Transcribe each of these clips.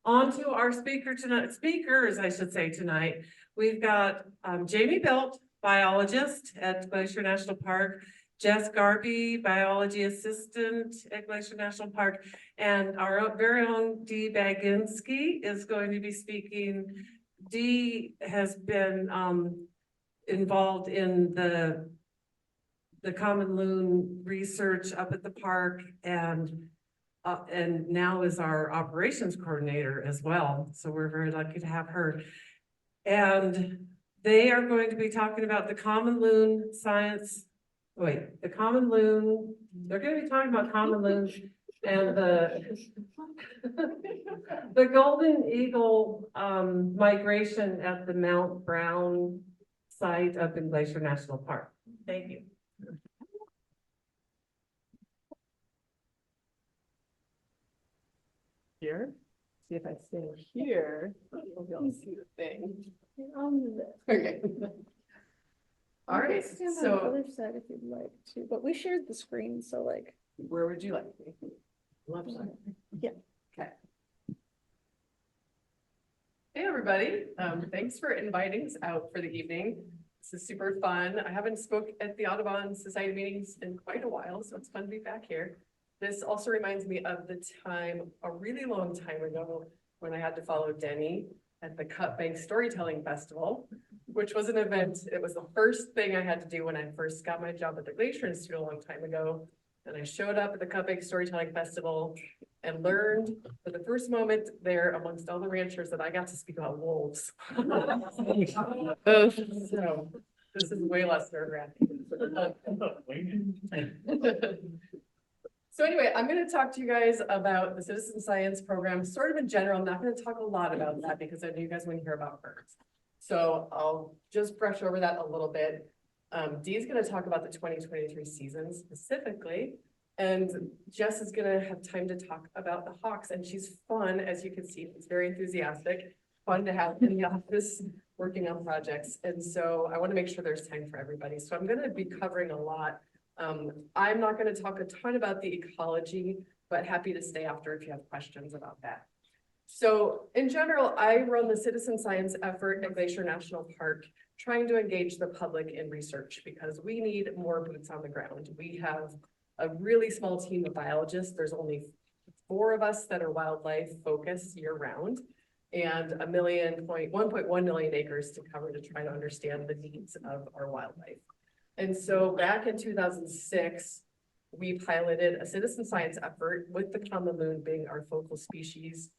On to our speakers, I should say tonight. We've got Jami Belt, biologist at Glacier National Park, Jess Garby, biology assistant at Glacier National Park, and our very own Dee Baginski is going to be speaking. Dee has been involved in the common loon research up at the park, and now is our operations coordinator as well. So we're very lucky to have her. And they are going to be talking about the common loon science. Wait, the common loon, they're going to be talking about common loons and the golden eagle migration at the Mount Brown site up in Glacier National Park. Thank you. Here, see if I stay here, you'll be able to see the thing. Okay. All right, Stand on the so other side if you'd like to, but we shared the screen, so like. where would you like me? Left side. Yeah. Okay. Hey, everybody. Thanks for inviting us out for the evening. This is super fun. I haven't spoke at the Audubon Society meetings in quite a while, so it's fun to be back here. This also reminds me of the time, a really long time ago, when I had to follow Denny at the Cut Bank Storytelling Festival, which was an event. It was the first thing I had to do when I first got my job at the Glacier Institute a long time ago. And I showed up at the Cut Bank Storytelling Festival and learned for the first moment there amongst all the ranchers that I got to speak about wolves. So this is way less nerve-wracking. So anyway, I'm going to talk to you guys about the citizen science program, sort of in general. I'm not going to talk a lot about that because I know you guys want to hear about birds. So I'll just brush over that a little bit. Dee is going to talk about the 2023 season specifically, and Jess is going to have time to talk about the hawks, and she's fun, as you can see. She's very enthusiastic, fun to have in the office working on projects. And so I want to make sure there's time for everybody. So I'm going to be covering a lot. I'm not going to talk a ton about the ecology, but happy to stay after if you have questions about that. So in general, I run the citizen science effort at Glacier National Park, trying to engage the public in research because we need more boots on the ground. We have a really small team of biologists. There's only 4 of us that are wildlife focused year round, and 1.1 million acres to cover to try to understand the needs of our wildlife. And so back in 2006, we piloted a citizen science effort with the common loon being our focal species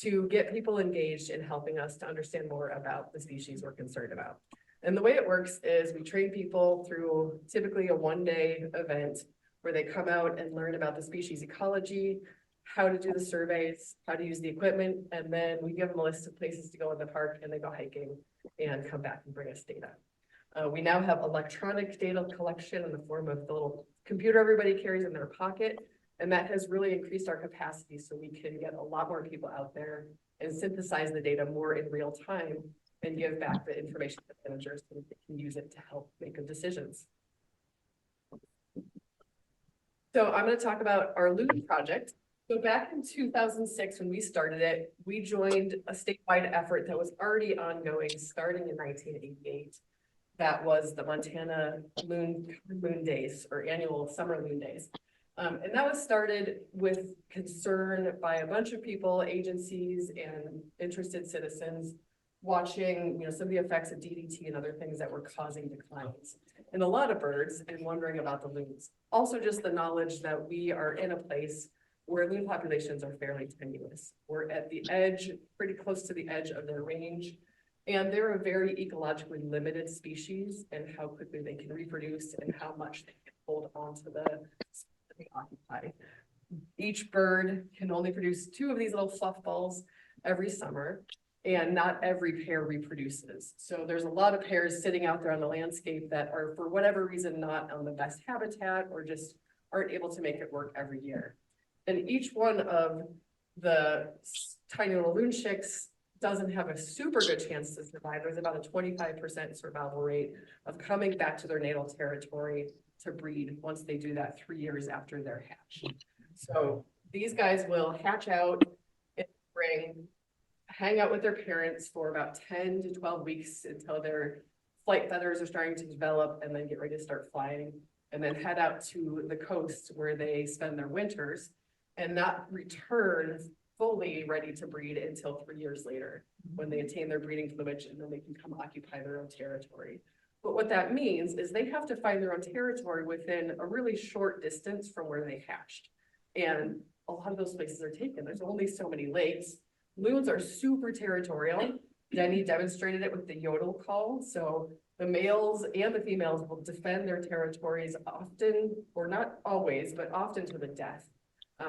to get people engaged in helping us to understand more about the species we're concerned about. And the way it works is we train people through typically a one-day event where they come out and learn about the species ecology, how to do the surveys, how to use the equipment, and then we give them a list of places to go in the park and they go hiking and come back and bring us data. We now have electronic data collection in the form of the little computer everybody carries in their pocket, and that has really increased our capacity so we can get a lot more people out there and synthesize the data more in real time and give back the information to managers so that they can use it to help make good decisions. So I'm going to talk about our Loon project. So back in 2006, when we started it, we joined a statewide effort that was already ongoing starting in 1988. That was the Montana Loon Days, or annual summer Loon Days. And that was started with concern by a bunch of people, agencies, and interested citizens watching, some of the effects of DDT and other things that were causing declines in a lot of birds and wondering about the loons. Also just the knowledge that we are in a place where loon populations are fairly tenuous. We're at the edge, pretty close to the edge of their range. And they're a very ecologically limited species and how quickly they can reproduce and how much they can hold on to the space that they occupy. Each bird can only produce 2 of these little fluff balls every summer, and not every pair reproduces. So there's a lot of pairs sitting out there on the landscape that are, for whatever reason, not on the best habitat or just aren't able to make it work every year. And each one of the tiny little loon chicks doesn't have a super good chance to survive. There's about a 25% survival rate of coming back to their natal territory to breed once they do that 3 years after they're hatched. So these guys will hatch out in spring, hang out with their parents for about 10 to 12 weeks until their flight feathers are starting to develop, and then get ready to start flying, and then head out to the coast where they spend their winters and not return fully ready to breed until 3 years later, when they attain their breeding plumage, and then they can come occupy their own territory. But what that means is they have to find their own territory within a really short distance from where they hatched. And a lot of those places are taken. There's only so many lakes. Loons are super territorial. Denny demonstrated it with the yodel call. So the males and the females will defend their territories often, or not always, but often to the death.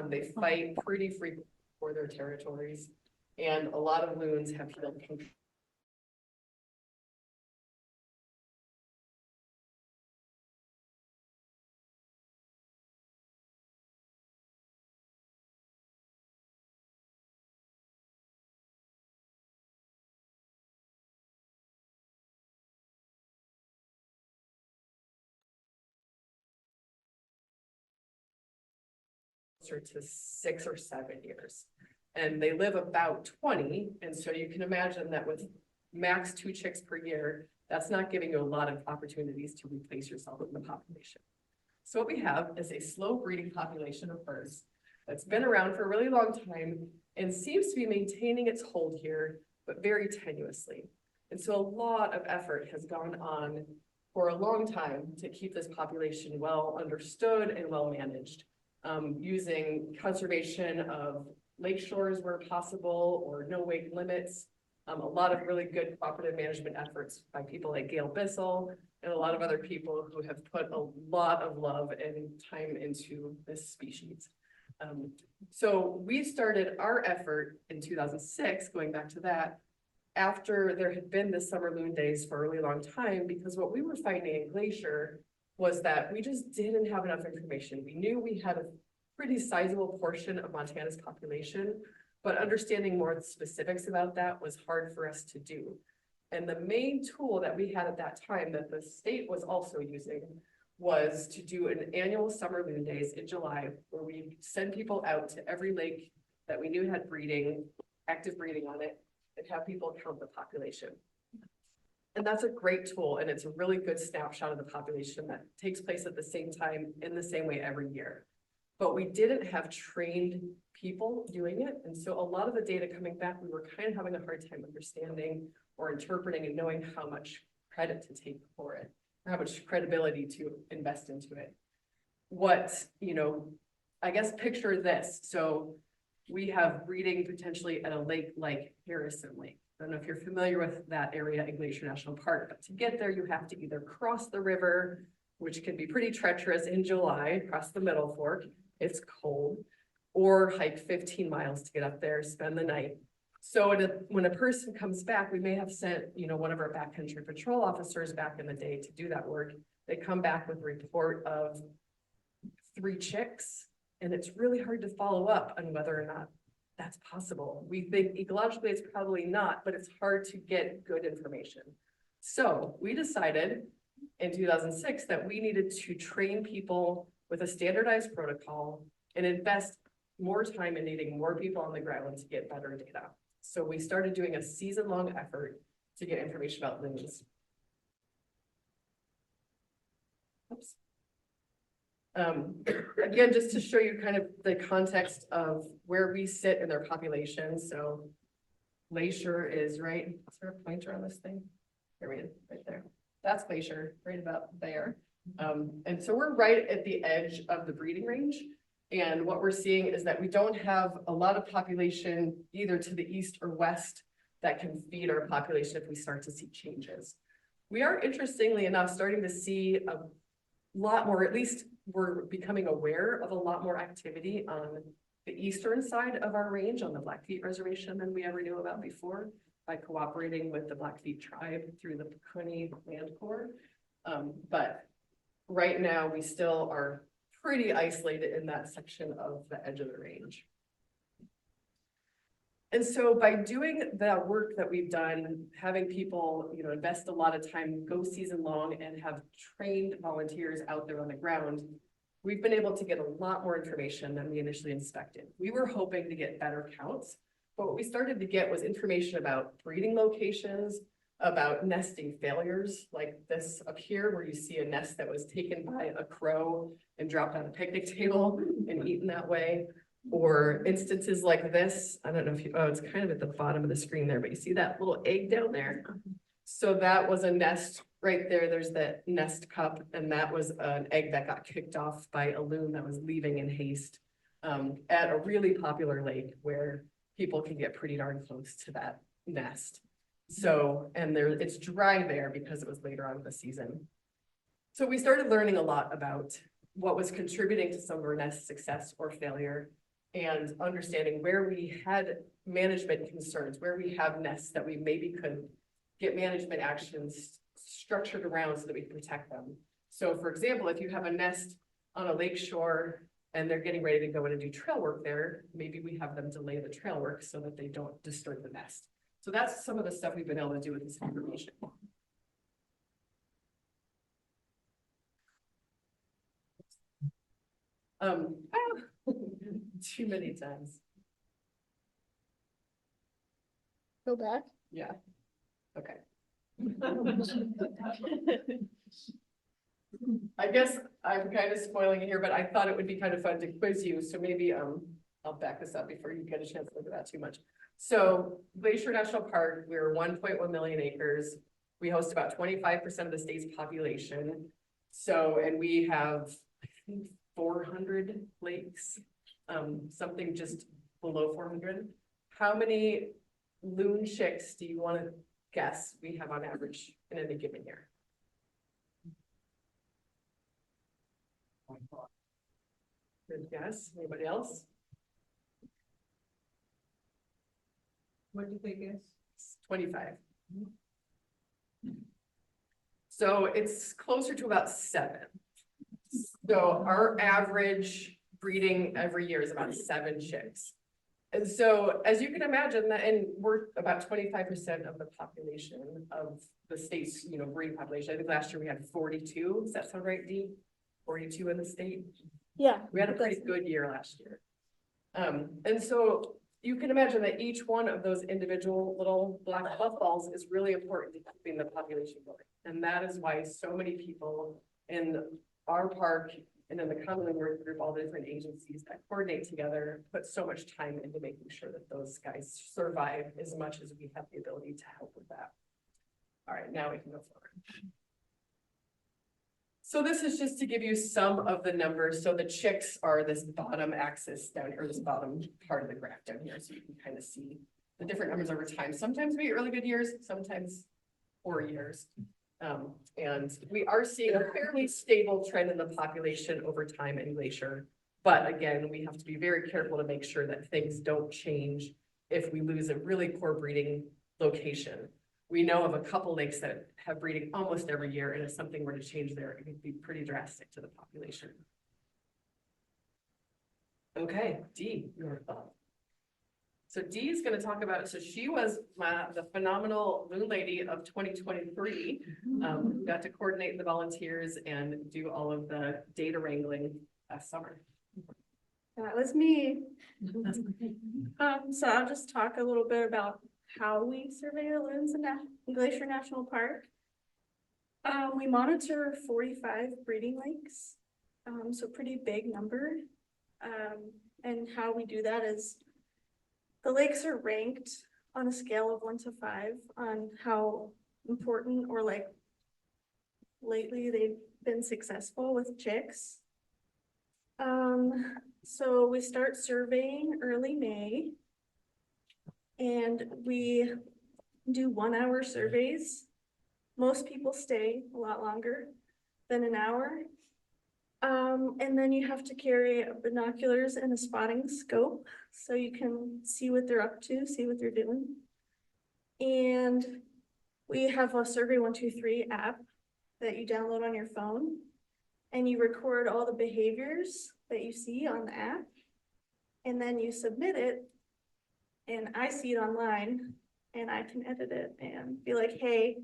They fight pretty frequently for their territories. And a lot of loons have healed puncture. To 6 or 7 years, and they live about 20. And so you can imagine that with max 2 chicks per year, that's not giving you a lot of opportunities to replace yourself in the population. So what we have is a slow breeding population of birds that's been around for a really long time and seems to be maintaining its hold here, but very tenuously. And so a lot of effort has gone on for a long time to keep this population well understood and well managed. Using conservation of lake shores where possible, or no wake limits. A lot of really good cooperative management efforts by people like Gail Bissell and a lot of other people who have put a lot of love and time into this species. So we started our effort in 2006, going back to that, after there had been the summer loon days for a really long time, because what we were finding in Glacier was that we just didn't have enough information. We knew we had a pretty sizable portion of Montana's population, but understanding more specifics about that was hard for us to do. And the main tool that we had at that time that the state was also using was to do an annual summer loon days in July, where we send people out to every lake that we knew had breeding, active breeding on it, and have people count the population. And that's a great tool, and it's a really good snapshot of the population that takes place at the same time in the same way every year. But we didn't have trained people doing it. And so a lot of the data coming back, we were kind of having a hard time understanding or interpreting and knowing how much credit to take for it, or how much credibility to invest into it. What, I guess picture this. So we have breeding potentially at a lake like Harrison Lake. I don't know if you're familiar with that area in Glacier National Park, but to get there, you have to either cross the river, which can be pretty treacherous in July, across the Middle Fork. It's cold, or hike 15 miles to get up there, spend the night. So when a person comes back, we may have sent, one of our backcountry patrol officers back in the day to do that work. They come back with a report of 3 chicks, and it's really hard to follow up on whether or not that's possible. We think ecologically it's probably not, but it's hard to get good information. So we decided in 2006 that we needed to train people with a standardized protocol and invest more time in needing more people on the ground to get better data. So we started doing a season-long effort to get information about loons. Oops. Again, just to show you kind of the context of where we sit in their population. So Glacier is right, is there a pointer on this thing? There we go, right there. That's Glacier, right about there. And so we're right at the edge of the breeding range. And what we're seeing is that we don't have a lot of population either to the east or west that can feed our population if we start to see changes. We are, interestingly enough, starting to see a lot more, at least we're becoming aware of a lot more activity on the eastern side of our range on the Blackfeet Reservation than we ever knew about before, by cooperating with the Blackfeet tribe through the Peconi Land Corps. But right now we still are pretty isolated in that section of the edge of the range. And so by doing the work that we've done, having people, invest a lot of time, go season long, and have trained volunteers out there on the ground, we've been able to get a lot more information than we initially expected. We were hoping to get better counts, But what we started to get was information about breeding locations, about nesting failures, like this up here where you see a nest that was taken by a crow and dropped on a picnic table and eaten that way. Or instances like this, I don't know if you, oh, it's kind of at the bottom of the screen there, but you see that little egg down there? So that was a nest right there. There's that nest cup, and that was an egg that got kicked off by a loon that was leaving in haste at a really popular lake where people can get pretty darn close to that nest. So, and there, it's dry there because it was later on in the season. So we started learning a lot about what was contributing to some of our nest success or failure, and understanding where we had management concerns, where we have nests that we maybe could get management actions structured around so that we can protect them. So for example, if you have a nest on a lake shore and they're getting ready to go in and do trail work there, maybe we have them delay the trail work so that they don't disturb the nest. So that's some of the stuff we've been able to do with this information. Too many times. Go back. Yeah. Okay. I guess I'm kind of spoiling it here, but I thought it would be kind of fun to quiz you, so maybe I'll back this up before you get a chance to look at that too much. So Glacier National Park, we're 1.1 million acres. We host about 25% of the state's population. So, and we have, I think, 400 lakes, something just below 400. How many loon chicks do you want to guess we have on average in any given year? Good guess. Anybody else? What did they guess? 25. So it's closer to about 7. So our average breeding every year is about 7 chicks. And so as you can imagine that, and we're about 25% of the population of the state's, breeding population. I think last year we had 42. Does that sound right, Dee? 42 in the state? Yeah. We had a pretty good year last year. And so you can imagine that each one of those individual little black puffballs is really important to keeping the population going. And that is why so many people in our park and in the commonly work group, all the different agencies that coordinate together, put so much time into making sure that those guys survive as much as we have the ability to help with that. All right, now we can go forward. So this is just to give you some of the numbers. So the chicks are this bottom axis down here, or this bottom part of the graph down here. So you can kind of see the different numbers over time. Sometimes we get really good years, sometimes poor years. And we are seeing a fairly stable trend in the population over time in Glacier. But again, we have to be very careful to make sure that things don't change if we lose a really poor breeding location. We know of a couple lakes that have breeding almost every year, and if something were to change there, it could be pretty drastic to the population. Okay, Dee, your thought. So Dee is going to talk about, so she was the phenomenal loon lady of 2023. Got to coordinate the volunteers and do all of the data wrangling last summer. That was me. So I'll just talk a little bit about how we survey the loons in Glacier National Park. We monitor 45 breeding lakes, so pretty big number. And how we do that is the lakes are ranked on a scale of 1 to 5 on how important or like lately they've been successful with chicks. So we start surveying early May, and we do 1-hour surveys. Most people stay a lot longer than an hour. And then you have to carry binoculars and a spotting scope so you can see what they're up to, see what they're doing. And we have a Survey 123 app that you download on your phone, and you record all the behaviors that you see on the app, and then you submit it, and I see it online, and I can edit it and be like, hey,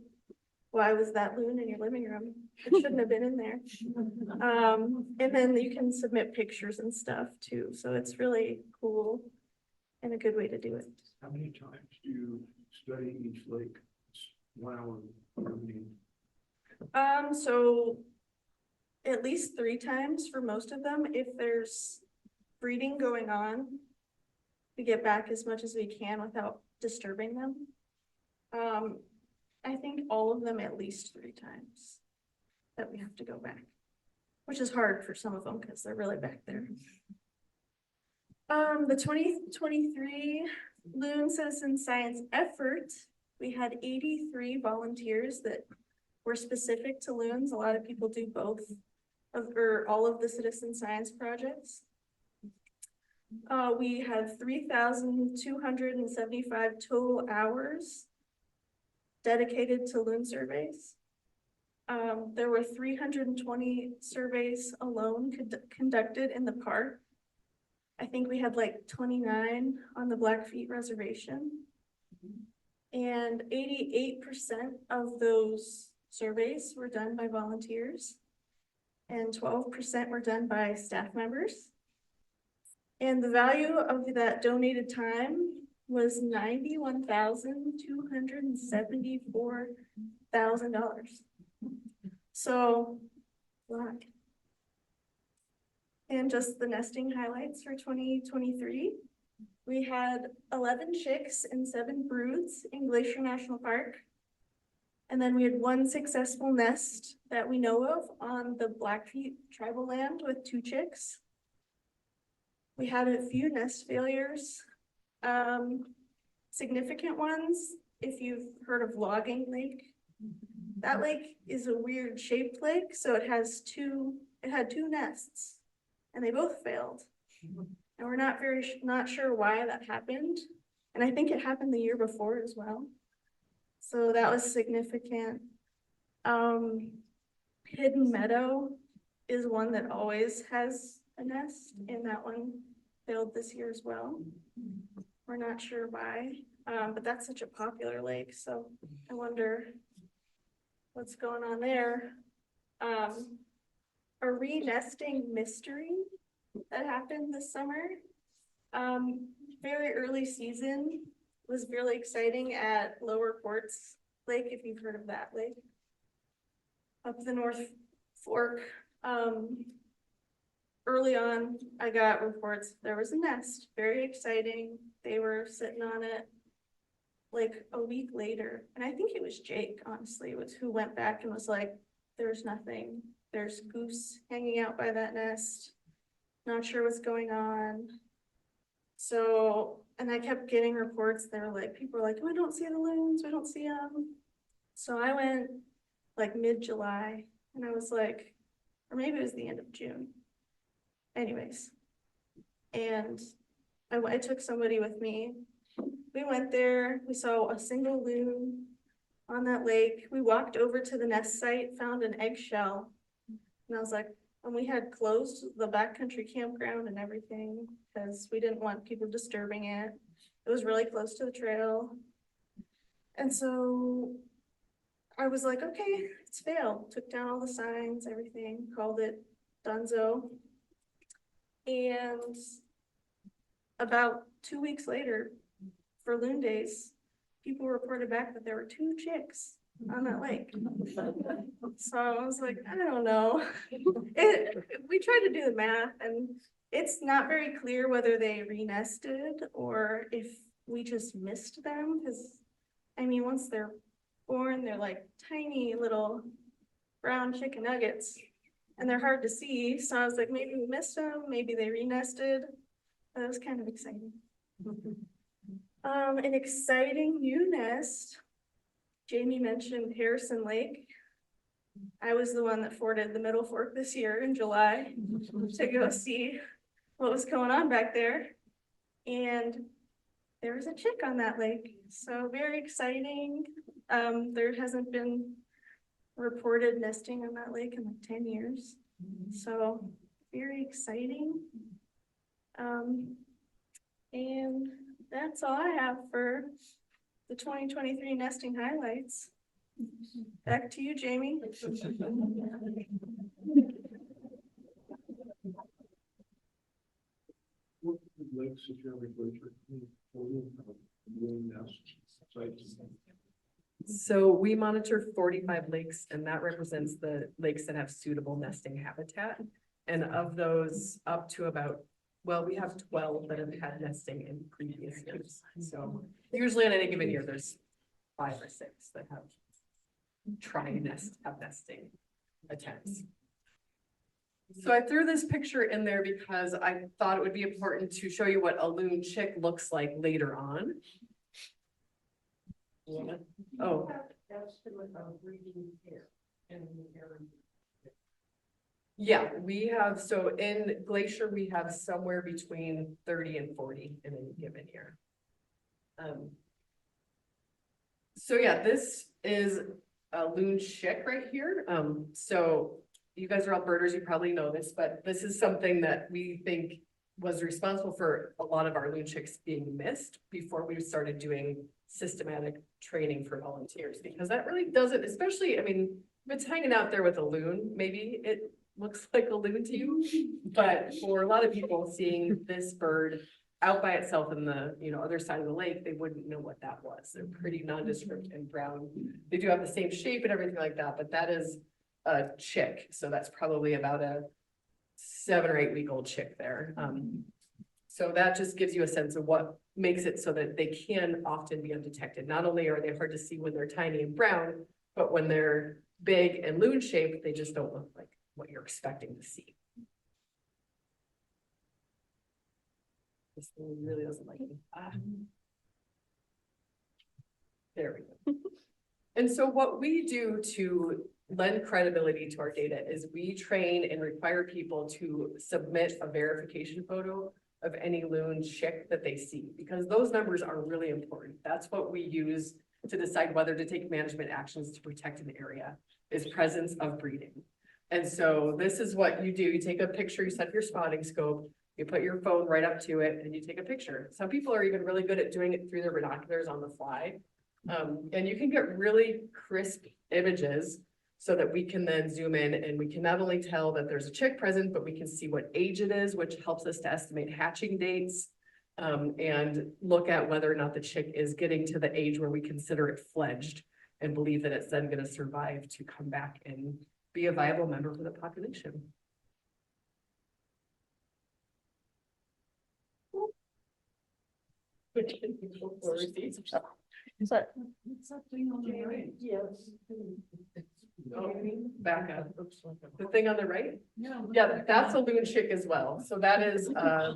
why was that loon in your living room? It shouldn't have been in there. And then you can submit pictures and stuff too. So it's really cool. and a good way to do it. How many times do you study each lake? Wow. So at least 3 times for most of them. If there's breeding going on, we get back as much as we can without disturbing them. I think all of them at least 3 times that we have to go back, which is hard for some of them because they're really back there. The 2023 Loon Citizen Science effort, we had 83 volunteers that were specific to loons. A lot of people do both or all of the citizen science projects. We had 3,275 total hours dedicated to loon surveys. There were 320 surveys alone conducted in the park. I think we had like 29 on the Blackfeet Reservation. And 88% of those surveys were done by volunteers. And 12% were done by staff members. And the value of that donated time was $91,274,000. So, a lot. And just the nesting highlights for 2023. We had 11 chicks and 7 broods in Glacier National Park. And then we had 1 successful nest that we know of on the Blackfeet tribal land with 2 chicks. We had a few nest failures. Significant ones, if you've heard of Logging Lake. That lake is a weird shaped lake, so it had 2 nests and they both failed. And we're not sure why that happened. And I think it happened the year before as well. So that was significant. Hidden Meadow is one that always has a nest, and that one failed this year as well. We're not sure why, but that's such a popular lake, so I wonder what's going on there. A re-nesting mystery that happened this summer. Very early season, was really exciting at Lower Quartz Lake, if you've heard of that lake. Up the North Fork. Early on, I got reports there was a nest, very exciting. They were sitting on it like a week later. And I think it was Jake, honestly, was who went back and was like, there's nothing. There's goose hanging out by that nest. Not sure what's going on. So, and I kept getting reports. They were like, people were like, oh, I don't see the loons. We don't see them. So I went like mid-July and I was like, or maybe it was the end of June. Anyways, and I took somebody with me. We went there, we saw a single loon on that lake. We walked over to the nest site, found an eggshell. And I was like, and we had closed the backcountry campground and everything because we didn't want people disturbing it. It was really close to the trail. And so I was like, okay, it's failed. Took down all the signs, everything, called it Dunzo. And about 2 weeks later, for Loon Days, people reported back that there were 2 chicks on that lake. So I was like, I don't know. We tried to do the math and it's not very clear whether they re-nested or if we just missed them. Because I mean, once they're born, they're like tiny little brown chicken nuggets. And they're hard to see, so I was like, maybe we missed them, maybe they re-nested. But it was kind of exciting. An exciting new nest. Jamie mentioned Harrison Lake. I was the one that forded the Middle Fork this year in July to go see what was going on back there. And there was a chick on that lake, so very exciting. There hasn't been reported nesting on that lake in like 10 years. So very exciting. And that's all I have for the 2023 nesting highlights. Back to you, Jamie. What lakes if you're like Glacier? Loon nest sites. So we monitor 45 lakes, and that represents the lakes that have suitable nesting habitat. And of those, up to about, well, we have 12 that have had nesting in previous years. So usually in any given year, there's 5 or 6 that have have nesting attempts. So I threw this picture in there because I thought it would be important to show you what a loon chick looks like later on. Yeah. Oh. Yeah, we have, so in Glacier, we have somewhere between 30 and 40 in any given year. So yeah, this is a loon chick right here. So you guys are all birders, you probably know this, but this is something that we think was responsible for a lot of our loon chicks being missed before we started doing systematic training for volunteers, because that really doesn't, especially, I mean, if it's hanging out there with a loon, maybe it looks like a loon to you, but for a lot of people, seeing this bird out by itself in the, other side of the lake, they wouldn't know what that was. They're pretty nondescript and brown. They do have the same shape and everything like that, but that is a chick. So that's probably about a 7 or 8 week old chick there. So that just gives you a sense of what makes it so that they can often be undetected. Not only are they hard to see when they're tiny and brown, but when they're big and loon shaped, they just don't look like what you're expecting to see. This thing really doesn't like me. There we go. And so what we do to lend credibility to our data is we train and require people to submit a verification photo of any loon chick that they see, because those numbers are really important. That's what we use to decide whether to take management actions to protect an area, is presence of breeding. And so this is what you do. You take a picture, you set up your spotting scope, you put your phone right up to it and you take a picture. Some people are even really good at doing it through their binoculars on the fly. And you can get really crisp images so that we can then zoom in and we can not only tell that there's a chick present, but we can see what age it is, which helps us to estimate hatching dates, and look at whether or not the chick is getting to the age where we consider it fledged and believe that it's then going to survive to come back and be a viable member for the population. Yes. Oh, back up. The thing on the right? Yeah, that's a loon chick as well. So that is a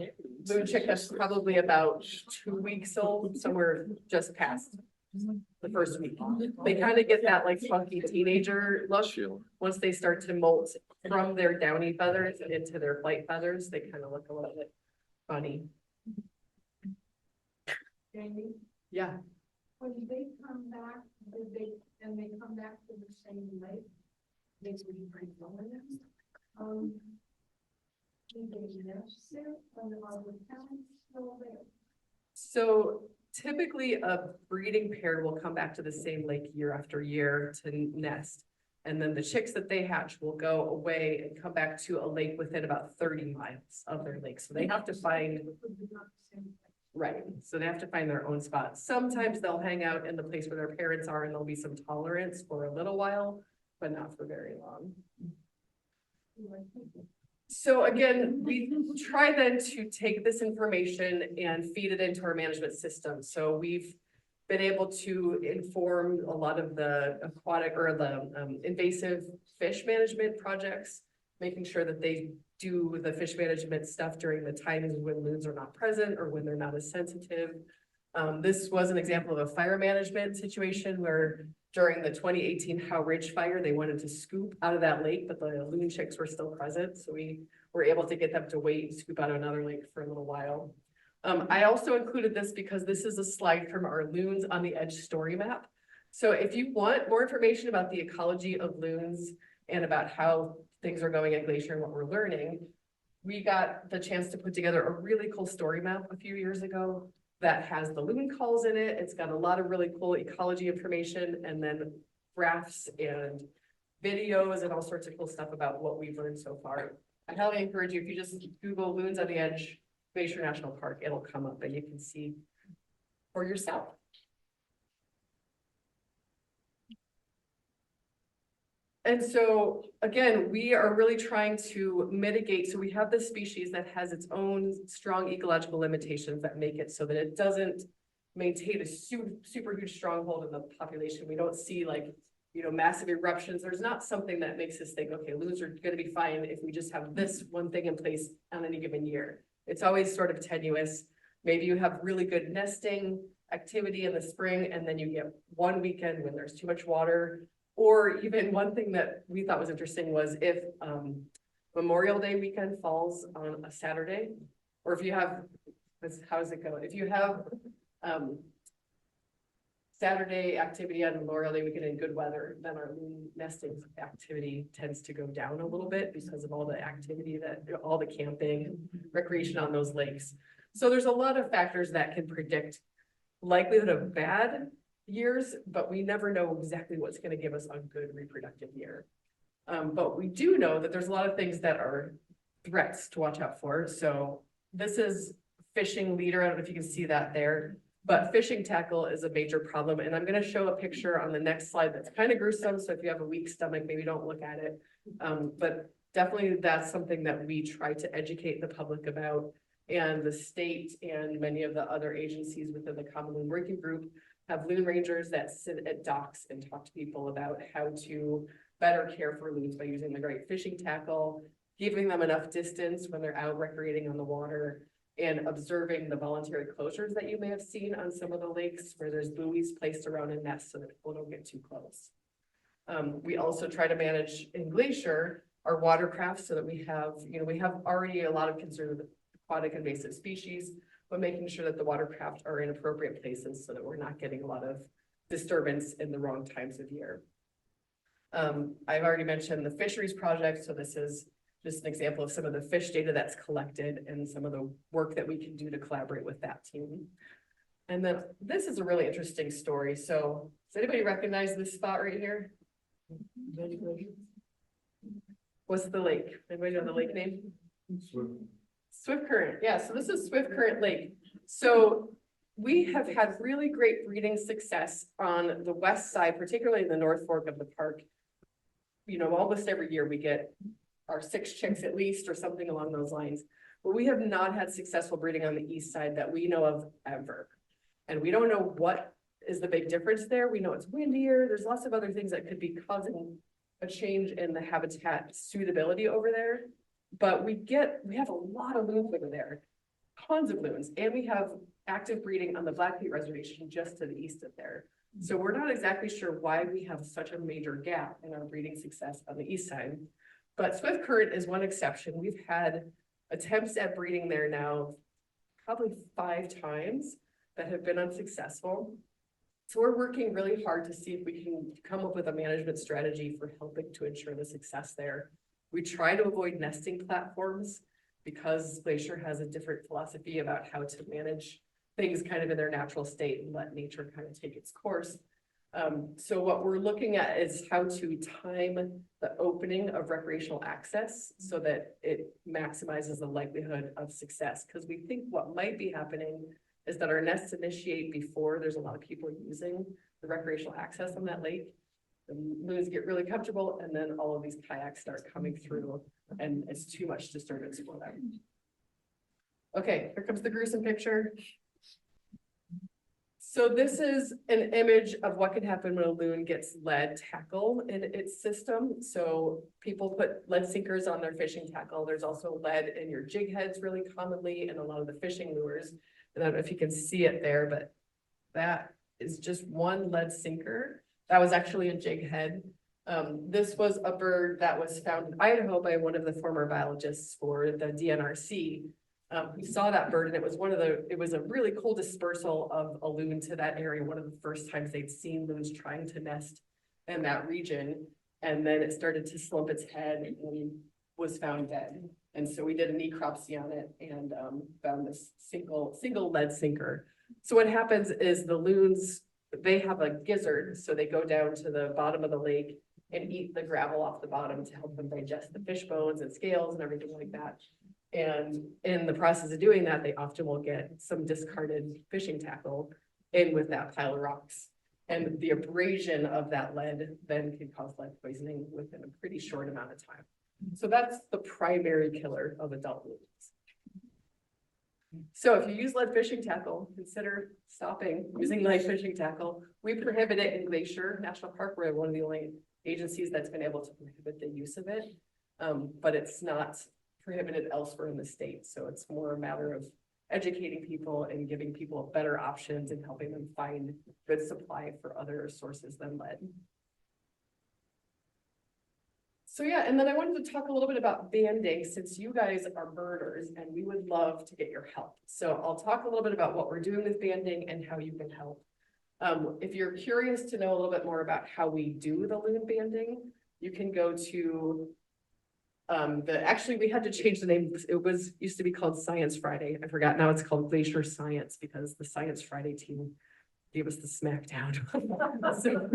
loon chick that's probably about 2 weeks old, somewhere just past the first week. They kind of get that like funky teenager look once they start to molt from their downy feathers into their flight feathers. They kind of look a little bit funny. Yeah. When they come back, they come back to the same lake, they would bring them. So typically a breeding pair will come back to the same lake year after year to nest. And then the chicks that they hatch will go away and come back to a lake within about 30 miles of their lake. So they have to find, right. So they have to find their own spot. Sometimes they'll hang out in the place where their parents are and there'll be some tolerance for a little while, but not for very long. So again, we try then to take this information and feed it into our management system. So we've been able to inform a lot of the aquatic or the invasive fish management projects, making sure that they do the fish management stuff during the times when loons are not present or when they're not as sensitive. This was an example of a fire management situation where during the 2018 Howe Ridge fire, they wanted to scoop out of that lake, but the loon chicks were still present. So we were able to get them to wait and scoop out of another lake for a little while. I also included this because this is a slide from our Loons on the Edge story map. So if you want more information about the ecology of loons and about how things are going at Glacier and what we're learning, we got the chance to put together a really cool story map a few years ago that has the loon calls in it. It's got a lot of really cool ecology information and then graphs and videos and all sorts of cool stuff about what we've learned so far. I highly encourage you, if you just Google Loons on the Edge Glacier National Park, it'll come up and you can see for yourself. And so, again, we are really trying to mitigate, so we have this species that has its own strong ecological limitations that make it so that it doesn't maintain a super huge stronghold in the population. We don't see like, you know, massive eruptions. There's not something that makes us think, okay, loons are gonna be fine if we just have this one thing in place on any given year. It's always sort of tenuous. Maybe you have really good nesting activity in the spring, and then you get one weekend when there's too much water. Or even one thing that we thought was interesting was if Memorial Day weekend falls on a Saturday, or if you have, how does it go? If you have Saturday activity on Memorial Day weekend in good weather, then our loon nesting activity tends to go down a little bit because of all the activity all the camping and recreation on those lakes. So there's a lot of factors that can predict likelihood of bad years, but we never know exactly what's going to give us a good reproductive year. But we do know that there's a lot of things that are threats to watch out for. So this is fishing leader. I don't know if you can see that there, but fishing tackle is a major problem. And I'm going to show a picture on the next slide that's kind of gruesome. So if you have a weak stomach, maybe don't look at it. But definitely that's something that we try to educate the public about. And the state and many of the other agencies within the Common Loon Working Group have loon rangers that sit at docks and talk to people about how to better care for loons by using the right fishing tackle, giving them enough distance when they're out recreating on the water, and observing the voluntary closures that you may have seen on some of the lakes where there's buoys placed around a nest so that people don't get too close. We also try to manage in Glacier our watercraft so that we have already a lot of conserved aquatic invasive species, but making sure that the watercraft are in appropriate places so that we're not getting a lot of disturbance in the wrong times of year. I've already mentioned the fisheries project. So this is just an example of some of the fish data that's collected and some of the work that we can do to collaborate with that team. And then this is a really interesting story. So does anybody recognize this spot right here? What's the lake? Anybody know the lake name? Swift Current, yeah, so this is Swift Current Lake. So we have had really great breeding success on the west side, particularly in the North Fork of the park. You know, almost every year we get our 6 chicks at least or something along those lines. But we have not had successful breeding on the east side that we know of ever. And we don't know what is the big difference there. We know it's windier. There's lots of other things that could be causing a change in the habitat suitability over there. But we have a lot of loons over there, tons of loons, and we have active breeding on the Blackfeet Reservation just to the east of there. So we're not exactly sure why we have such a major gap in our breeding success on the east side. But Swift Current is one exception. We've had attempts at breeding there now probably 5 times that have been unsuccessful. So we're working really hard to see if we can come up with a management strategy for helping to ensure the success there. We try to avoid nesting platforms because Glacier has a different philosophy about how to manage things kind of in their natural state and let nature kind of take its course. So what we're looking at is how to time the opening of recreational access so that it maximizes the likelihood of success. Because we think what might be happening is that our nests initiate before there's a lot of people using the recreational access on that lake. The loons get really comfortable and then all of these kayaks start coming through and it's too much disturbance for them. Okay, here comes the gruesome picture. So this is an image of what can happen when a loon gets lead tackle in its system. So people put lead sinkers on their fishing tackle. There's also lead in your jig heads really commonly and a lot of the fishing lures. And I don't know if you can see it there, but that is just one lead sinker. That was actually a jig head. This was a bird that was found in Idaho by one of the former biologists for the DNRC. We saw that bird and it was a really cool dispersal of a loon to that area. One of the first times they'd seen loons trying to nest in that region. And then it started to slump its head and was found dead. And so we did a necropsy on it and found this single lead sinker. So what happens is the loons, they have a gizzard. So they go down to the bottom of the lake and eat the gravel off the bottom to help them digest the fish bones and scales and everything like that. And in the process of doing that, they often will get some discarded fishing tackle in with that pile of rocks. And the abrasion of that lead then can cause lead poisoning within a pretty short amount of time. So that's the primary killer of adult loons. So if you use lead fishing tackle, consider stopping using lead fishing tackle. We prohibit it in Glacier National Park. We're one of the only agencies that's been able to prohibit the use of it. But it's not prohibited elsewhere in the state. So it's more a matter of educating people and giving people better options and helping them find good supply for other sources than lead. So yeah, and then I wanted to talk a little bit about banding since you guys are birders and we would love to get your help. So I'll talk a little bit about what we're doing with banding and how you can help. If you're curious to know a little bit more about how we do the loon banding, you can go to actually we had to change the name. It used to be called Science Friday. I forgot, now it's called Glacier Science because the Science Friday team gave us the smackdown. So,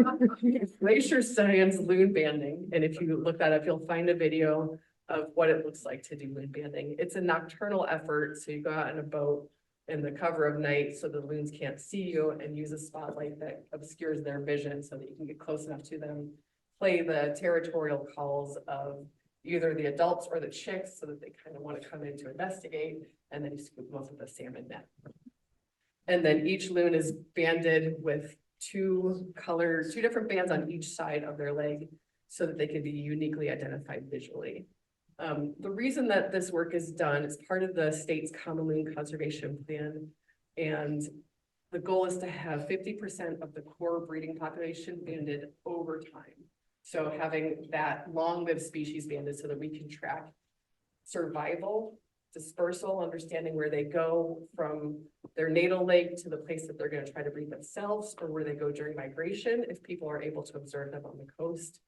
Glacier Science loon banding. And if you look that up, you'll find a video of what it looks like to do loon banding. It's a nocturnal effort. So you go out in a boat in the cover of night so the loons can't see you and use a spotlight that obscures their vision so that you can get close enough to them, play the territorial calls of either the adults or the chicks so that they kind of want to come in to investigate, and then you scoop them up with a salmon net. And then each loon is banded with two different bands on each side of their leg so that they can be uniquely identified visually. The reason that this work is done is part of the state's Common Loon Conservation Plan, and the goal is to have 50% of the core breeding population banded over time. So having that long-lived species banded so that we can track survival, dispersal, understanding where they go from their natal lake to the place that they're going to try to breed themselves, or where they go during migration if people are able to observe them on the coast.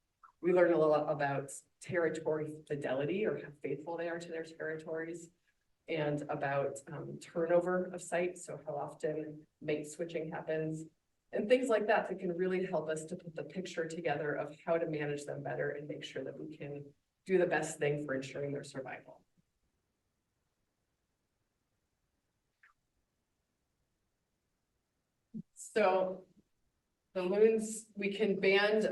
We learn a lot about territory fidelity, or how faithful they are to their territories, and about turnover of sites, so how often mate switching happens, and things like that that can really help us to put the picture together of how to manage them better and make sure that we can do the best thing for ensuring their survival. So the loons, we can band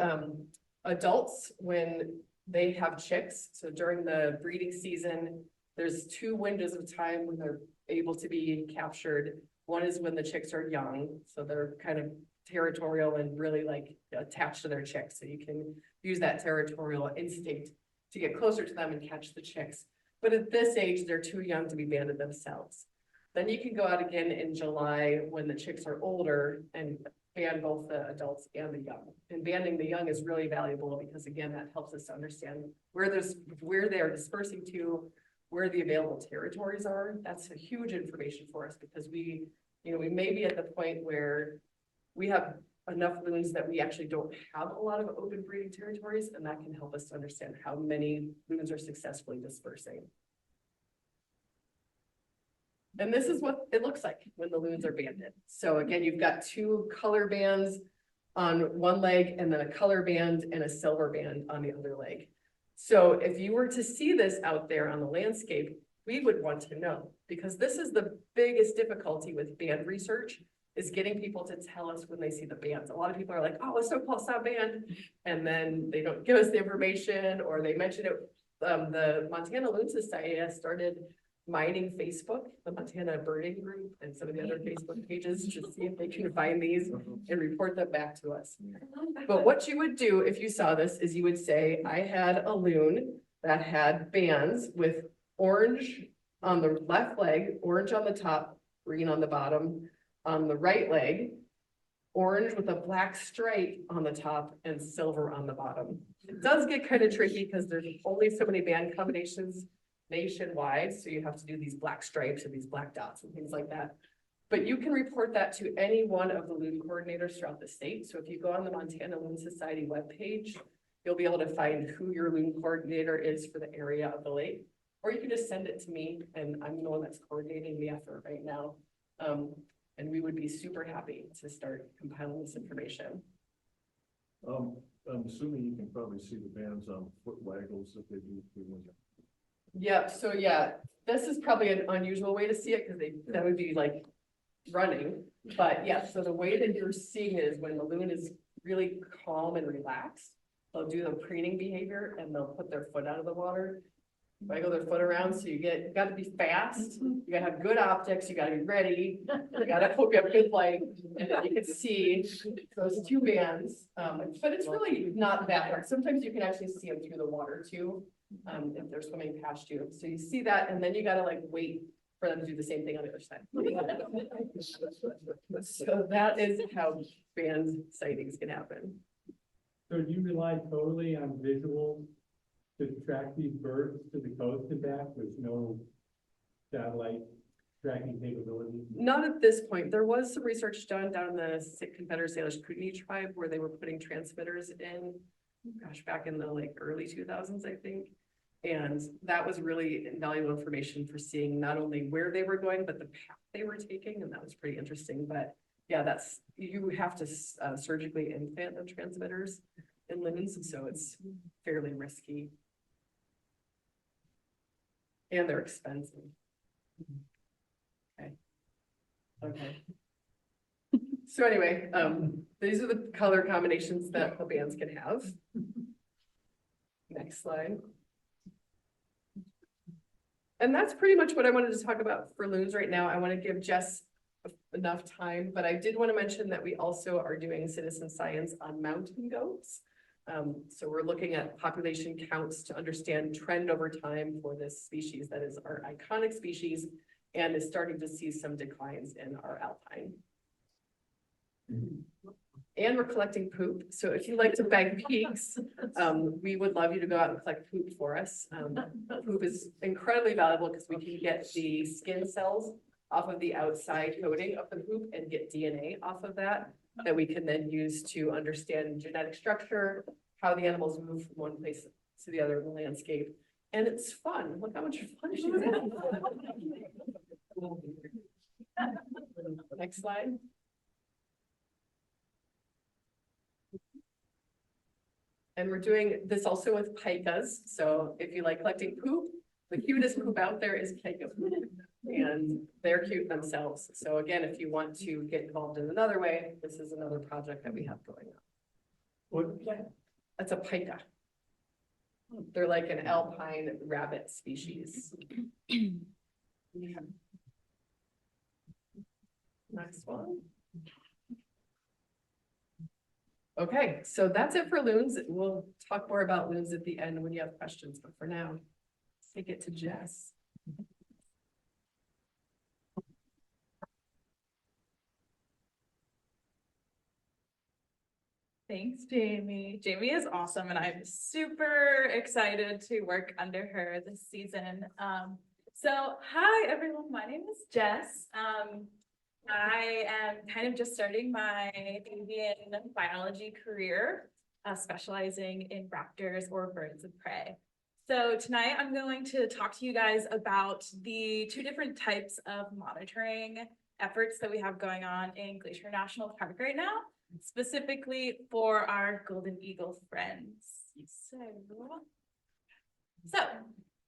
adults when they have chicks. So during the breeding season, there's two windows of time when they're able to be captured. One is when the chicks are young, so they're kind of territorial and really like attached to their chicks. So you can use that territorial instinct to get closer to them and catch the chicks. But at this age, they're too young to be banded themselves. Then you can go out again in July when the chicks are older and band both the adults and the young. And banding the young is really valuable because again, that helps us to understand where they are dispersing to, where the available territories are. That's a huge information for us because we may be at the point where we have enough loons that we actually don't have a lot of open breeding territories, and that can help us to understand how many loons are successfully dispersing. And this is what it looks like when the loons are banded. So again, you've got two color bands on one leg and then a color band and a silver band on the other leg. So if you were to see this out there on the landscape, we would want to know, because this is the biggest difficulty with band research, is getting people to tell us when they see the bands. A lot of people are like, oh, it's so cool, saw a band, and then they don't give us the information, or they mention it. The Montana Loon Society has started mining Facebook, the Montana Birding Group, and some of the other Facebook pages to see if they can find these and report them back to us. But what you would do if you saw this is you would say, I had a loon that had bands with orange on the left leg, orange on the top, green on the bottom. On the right leg, orange with a black stripe on the top and silver on the bottom. It does get kind of tricky because there's only so many band combinations nationwide. So you have to do these black stripes and these black dots and things like that. But you can report that to any one of the loon coordinators throughout the state. So if you go on the Montana Loon Society webpage, you'll be able to find who your loon coordinator is for the area of the lake. Or you can just send it to me, and I'm the one that's coordinating the effort right now. And we would be super happy to start compiling this information. I'm assuming you can probably see the bands on foot waggles that they do. Yeah, so yeah, this is probably an unusual way to see it, because that would be like running. But yeah, so the way that you're seeing it is when the loon is really calm and relaxed, they'll do the preening behavior and they'll put their foot out of the water. Wiggle their foot around, so you gotta be fast, you gotta have good optics, you gotta be ready, you gotta hope you have good light, and then you can see those two bands. But it's really not that hard. Sometimes you can actually see them through the water too, if they're swimming past you. So you see that, and then you gotta like wait for them to do the same thing on the other side. So that is how band sightings can happen. So do you rely totally on visuals to track these birds to the coast and back? There's no satellite tracking capability? Not at this point. There was some research done down in the Confederate Salish Kootenai tribe where they were putting transmitters in, gosh, back in the like early 2000s, I think. And that was really invaluable information for seeing not only where they were going, but the path they were taking. And that was pretty interesting. But yeah, you have to surgically implant the transmitters in loons. So it's fairly risky. And they're expensive. Okay. So anyway, these are the color combinations that the bands can have. Next slide. And that's pretty much what I wanted to talk about for loons right now. I want to give Jess enough time, but I did want to mention that we also are doing citizen science on mountain goats. So we're looking at population counts to understand trend over time for this species that is our iconic species and is starting to see some declines in our alpine. And we're collecting poop. So if you like to bag peaks, we would love you to go out and collect poop for us. Poop is incredibly valuable because we can get the skin cells off of the outside coating of the poop and get DNA off of that we can then use to understand genetic structure, how the animals move from one place to the other in the landscape. And it's fun. Look how much fun she's having. Next slide. And we're doing this also with pikas. So if you like collecting poop, the cutest poop out there is pika poop. And they're cute themselves. So again, if you want to get involved in another way, this is another project that we have going on. What? That's a pika. They're like an alpine rabbit species. Next one. Okay, so that's it for loons. We'll talk more about loons at the end when you have questions, but for now, take it to Jess. Thanks, Jamie. Jamie is awesome, and I'm super excited to work under her this season. So hi, everyone. My name is Jess. I am kind of just starting my avian biology career, specializing in raptors or birds of prey. So tonight I'm going to talk to you guys about the two different types of monitoring efforts that we have going on in Glacier National Park right now, specifically for our golden eagle friends. So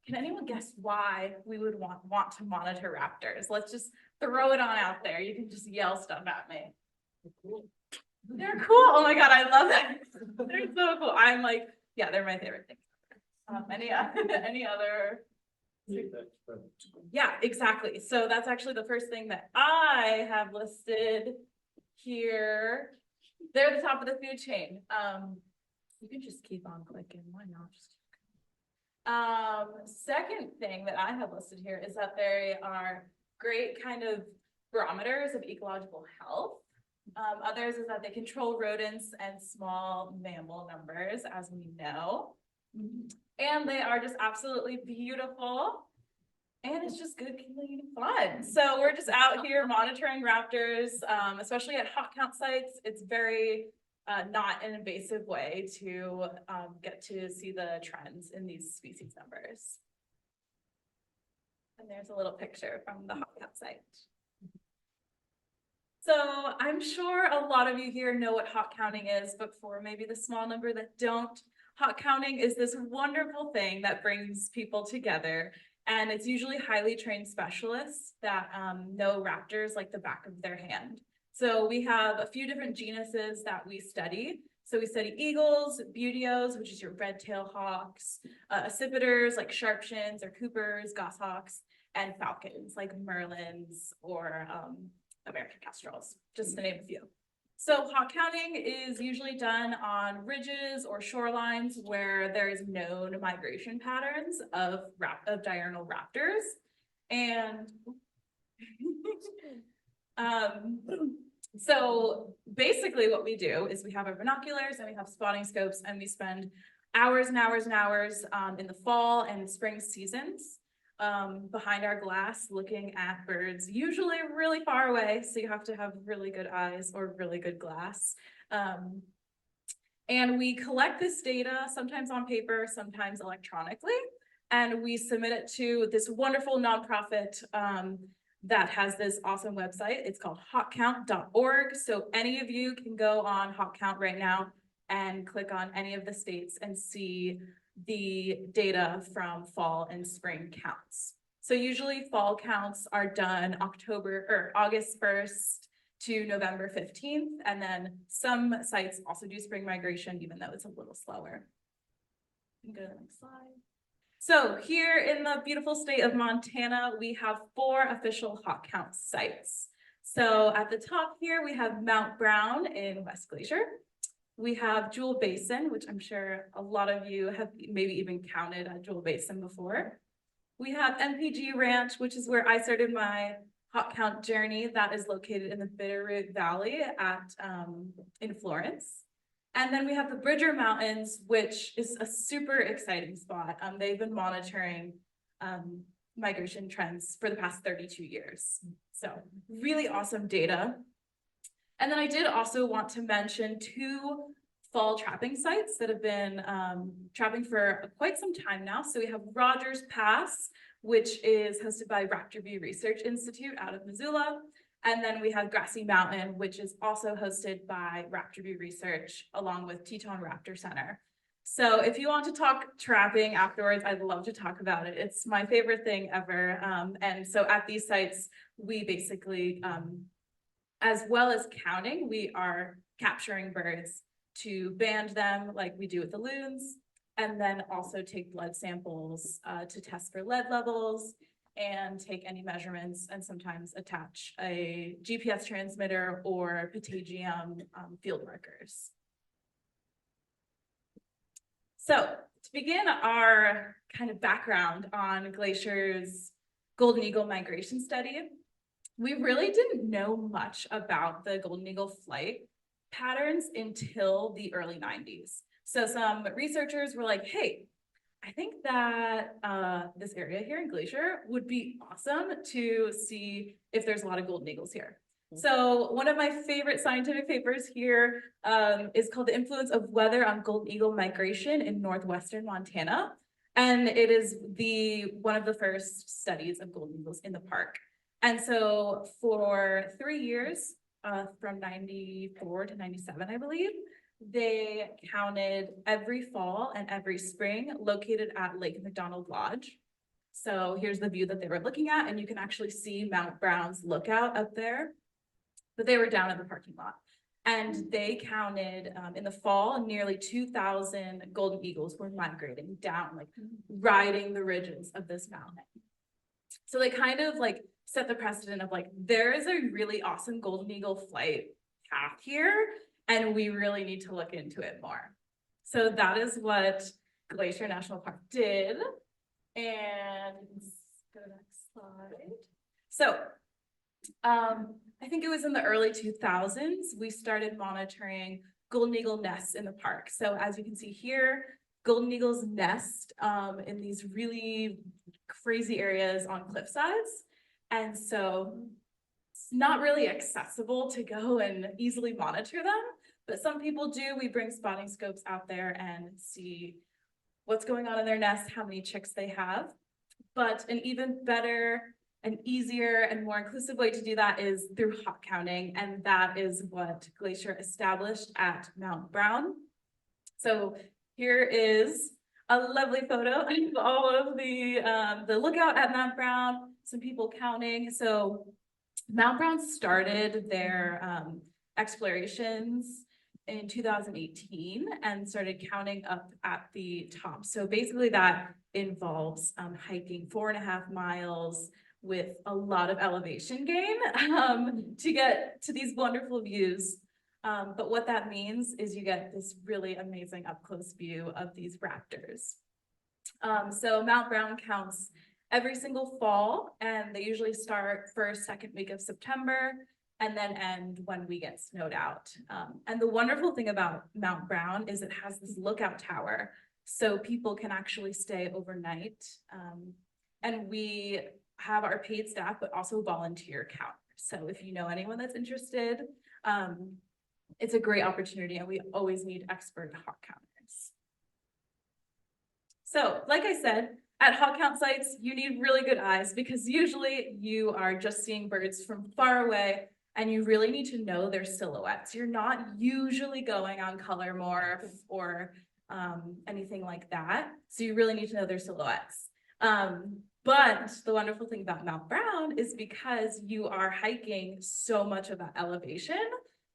can anyone guess why we would want to monitor raptors? Let's just throw it on out there. You can just yell stuff at me. They're cool. Oh my God, I love that. They're so cool. I'm like, yeah, they're my favorite thing. Any other? Yeah, exactly. So that's actually the first thing that I have listed here. They're the top of the food chain. You can just keep on clicking. Why not? Second thing that I have listed here is that they are great kind of barometers of ecological health. Others is that they control rodents and small mammal numbers, as we know. And they are just absolutely beautiful. And it's just good, clean fun. So we're just out here monitoring raptors, especially at hot count sites. It's very not an invasive way to get to see the trends in these species numbers. And there's a little picture from the hot count site. So I'm sure a lot of you here know what hot counting is, but for maybe the small number that don't, hawk counting is this wonderful thing that brings people together. And it's usually highly trained specialists that know raptors like the back of their hand. So we have a few different genuses that we study. So we study eagles, buteos, which is your red-tailed hawks, accipiters like sharpshins or coopers, goshawks, and falcons like merlins or American kestrels, just to name a few. So hawk counting is usually done on ridges or shorelines where there is known migration patterns of diurnal raptors. And so basically what we do is we have our binoculars and we have spotting scopes, and we spend hours and hours and hours in the fall and spring seasons behind our glass looking at birds, usually really far away. So you have to have really good eyes or really good glass. And we collect this data, sometimes on paper, sometimes electronically, and we submit it to this wonderful nonprofit that has this awesome website. It's called hawkcount.org. So any of you can go on Hawk Count right now and click on any of the states and see the data from fall and spring counts. So usually fall counts are done August 1st to November 15th. And then some sites also do spring migration, even though it's a little slower. You can go to the next slide. So here in the beautiful state of Montana, we have 4 official hawk count sites. So at the top here, we have Mount Brown in West Glacier. We have Jewel Basin, which I'm sure a lot of you have maybe even counted at Jewel Basin before. We have MPG Ranch, which is where I started my hawk count journey. That is located in the Bitterroot Valley in Florence. And then we have the Bridger Mountains, which is a super exciting spot. They've been monitoring migration trends for the past 32 years. So really awesome data. And then I did also want to mention 2 fall trapping sites that have been trapping for quite some time now. So we have Rogers Pass, which is hosted by Raptor View Research Institute out of Missoula. And then we have Grassy Mountain, which is also hosted by Raptor View Research along with Teton Raptor Center. So if you want to talk trapping afterwards, I'd love to talk about it. It's my favorite thing ever. And so at these sites, we basically, as well as counting, we are capturing birds to band them like we do with the loons, and then also take blood samples to test for lead levels and take any measurements, and sometimes attach a GPS transmitter or patagium field markers. So to begin our kind of background on Glacier's golden eagle migration study, we really didn't know much about the golden eagle flight patterns until the early 90s. So some researchers were like, hey, I think that this area here in Glacier would be awesome to see if there's a lot of golden eagles here. So one of my favorite scientific papers here is called The Influence of Weather on Golden Eagle Migration in Northwestern Montana. And it is one of the first studies of golden eagles in the park. And so for 3 years, from 94 to 97, I believe, they counted every fall and every spring located at Lake McDonald Lodge. So here's the view that they were looking at, and you can actually see Mount Brown's lookout up there, but they were down in the parking lot. And they counted in the fall, nearly 2,000 golden eagles were migrating down, like riding the ridges of this mountain. So they kind of like set the precedent of like, there is a really awesome golden eagle flight path here, and we really need to look into it more. So that is what Glacier National Park did. And let's go to the next slide. So I think it was in the early 2000s, we started monitoring golden eagle nests in the park. So as you can see here, golden eagles nest in these really crazy areas on cliff sides. And so it's not really accessible to go and easily monitor them, but some people do. We bring spotting scopes out there and see what's going on in their nest, how many chicks they have. But an even better and easier and more inclusive way to do that is through hawk counting, and that is what Glacier established at Mount Brown. So here is a lovely photo of all of the lookout at Mount Brown, some people counting. So Mount Brown started their explorations in 2018 and started counting up at the top. So basically that involves hiking 4.5 miles with a lot of elevation gain to get to these wonderful views. But what that means is you get this really amazing up close view of these raptors. So Mount Brown counts every single fall, and they usually start first, second week of September, and then end when we get snowed out. And the wonderful thing about Mount Brown is it has this lookout tower, so people can actually stay overnight. And we have our paid staff, but also volunteer counters. So if you know anyone that's interested, it's a great opportunity, and we always need expert hawk counters. So, like I said, at hawk count sites, you need really good eyes because usually you are just seeing birds from far away and you really need to know their silhouettes. You're not usually going on color morph or anything like that. So you really need to know their silhouettes. But the wonderful thing about Mount Brown is because you are hiking so much of that elevation,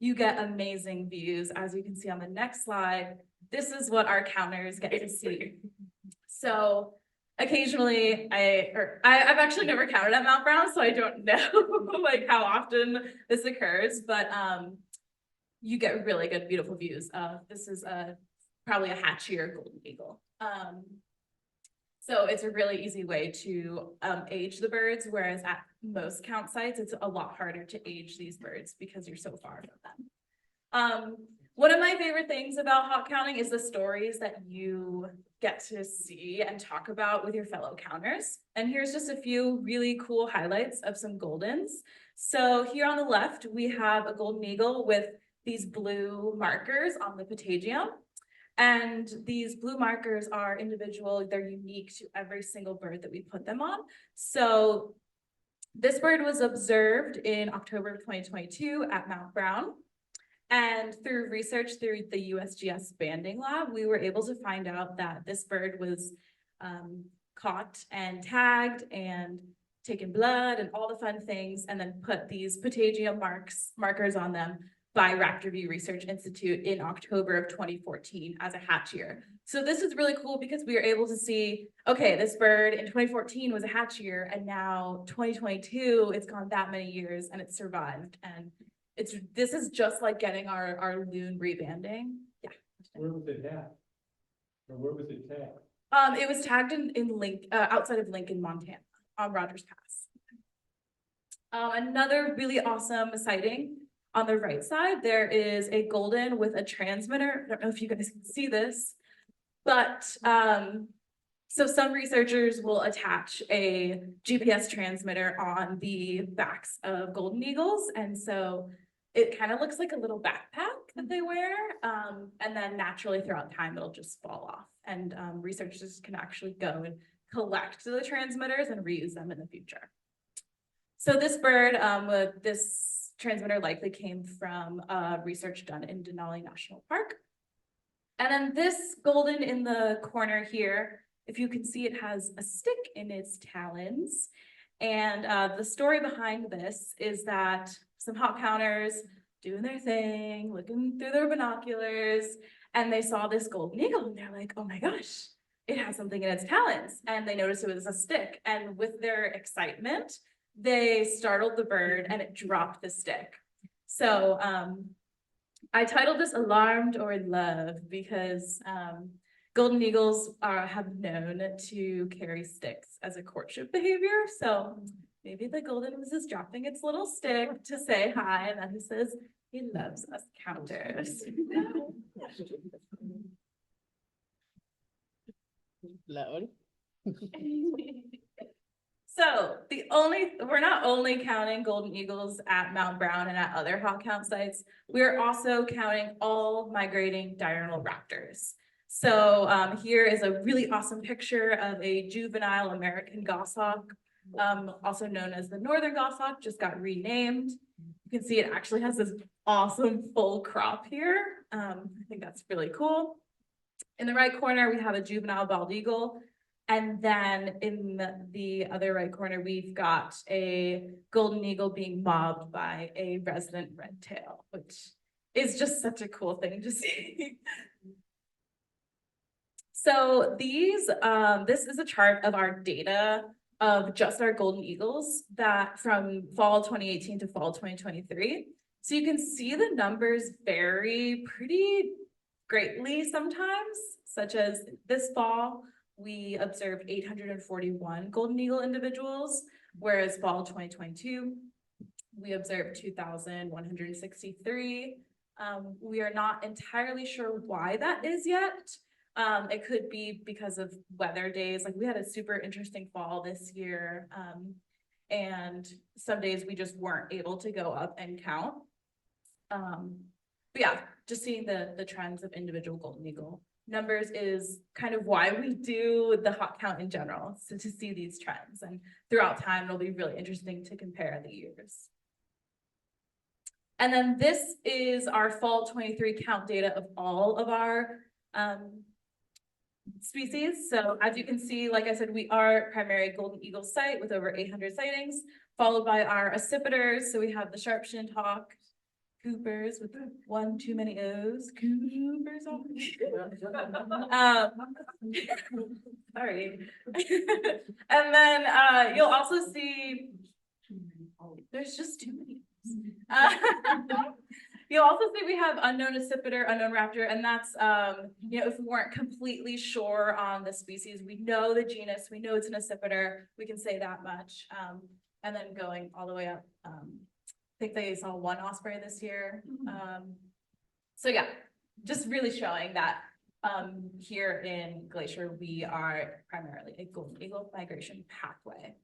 you get amazing views. As you can see on the next slide, this is what our counters get to see. So occasionally I've actually never counted at Mount Brown, so I don't know like how often this occurs, but you get really good, beautiful views. This is probably a hatchier golden eagle. So it's a really easy way to age the birds, whereas at most count sites, it's a lot harder to age these birds because you're so far from them. One of my favorite things about hawk counting is the stories that you get to see and talk about with your fellow counters. And here's just a few really cool highlights of some goldens. So here on the left, we have a golden eagle with these blue markers on the patagium. And these blue markers are individual, they're unique to every single bird that we put them on. So this bird was observed in October of 2022 at Mount Brown. And through research through the USGS banding lab, we were able to find out that this bird was caught and tagged and taken blood and all the fun things, and then put these patagium markers on them by Raptorview Research Institute in October of 2014 as a hatch year. So this is really cool because we were able to see, okay, this bird in 2014 was a hatch year, and now 2022, it's gone that many years and it's survived. And this is just like getting our loon rebanding. Yeah. Where was it at? Or where was it tagged? It was tagged in outside of Lincoln, Montana, on Rogers Pass. Another really awesome sighting on the right side, there is a golden with a transmitter. I don't know if you guys can see this, but so some researchers will attach a GPS transmitter on the backs of golden eagles, and so it kind of looks like a little backpack that they wear, and then naturally throughout time it'll just fall off, and researchers can actually go and collect the transmitters and reuse them in the future. So this bird, this transmitter likely came from research done in Denali National Park. And then this golden in the corner here, if you can see, it has a stick in its talons. And the story behind this is that some hawk counters doing their thing, looking through their binoculars, and they saw this golden eagle and they're like, oh my gosh, it has something in its talons. And they noticed it was a stick. And with their excitement, they startled the bird and it dropped the stick. So I titled this Alarmed or in Love because golden eagles have known to carry sticks as a courtship behavior. So maybe the golden was just dropping its little stick to say hi, and then he says he loves us counters. Loud. So we're not only counting golden eagles at Mount Brown and at other hawk count sites, we're also counting all migrating diurnal raptors. So here is a really awesome picture of a juvenile American goshawk, also known as the northern goshawk, just got renamed. You can see it actually has this awesome full crop here. I think that's really cool. In the right corner, we have a juvenile bald eagle. And then in the other right corner, we've got a golden eagle being mobbed by a resident red tail, which is just such a cool thing to see. So this is a chart of our data of just our golden eagles that from fall 2018 to fall 2023. So you can see the numbers vary pretty greatly sometimes, such as this fall, we observed 841 golden eagle individuals, whereas fall 2022, we observed 2,163. We are not entirely sure why that is yet. It could be because of weather days. Like we had a super interesting fall this year. And some days we just weren't able to go up and count. But yeah, just seeing the trends of individual golden eagle numbers is kind of why we do the hot count in general. So to see these trends, and throughout time, it'll be really interesting to compare the years. And then this is our fall 23 count data of all of our species. So as you can see, like I said, we are primary golden eagle site with over 800 sightings, followed by our accipiters. So we have the sharp-shinned hawk, Coopers with one too many O's, Coopers. Sorry. And then you'll also see, there's just too many. You'll also see we have unknown accipiter, unknown raptor, and that's, you know, if we weren't completely sure on the species, we know the genus, we know it's an accipiter, we can say that much. And then going all the way up, I think they saw one osprey this year. So yeah, just really showing that here in Glacier, we are primarily a golden eagle migration pathway.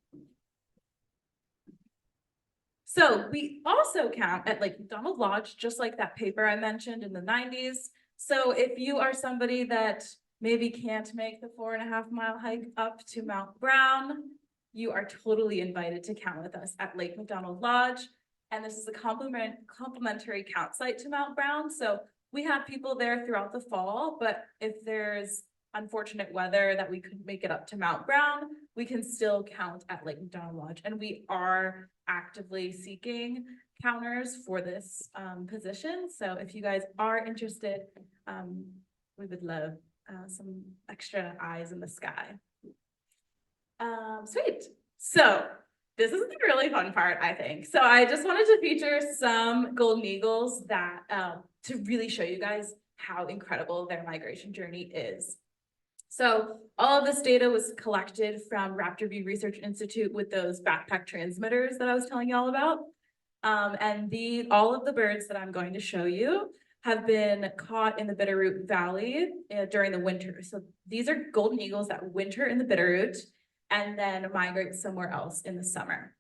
So we also count at Lake McDonald Lodge, just like that paper I mentioned in the 90s. So if you are somebody that maybe can't make the 4.5 mile hike up to Mount Brown, you are totally invited to count with us at Lake McDonald Lodge. And this is a complimentary count site to Mount Brown. So we have people there throughout the fall, but if there's unfortunate weather that we couldn't make it up to Mount Brown, we can still count at Lake McDonald Lodge. And we are actively seeking counters for this position. So if you guys are interested, we would love some extra eyes in the sky. Sweet. So this is the really fun part, I think. So I just wanted to feature some golden eagles that to really show you guys how incredible their migration journey is. So all of this data was collected from Raptor View Research Institute with those backpack transmitters that I was telling you all about. And all of the birds that I'm going to show you have been caught in the Bitterroot Valley during the winter. So these are golden eagles that winter in the Bitterroot and then migrate somewhere else in the summer.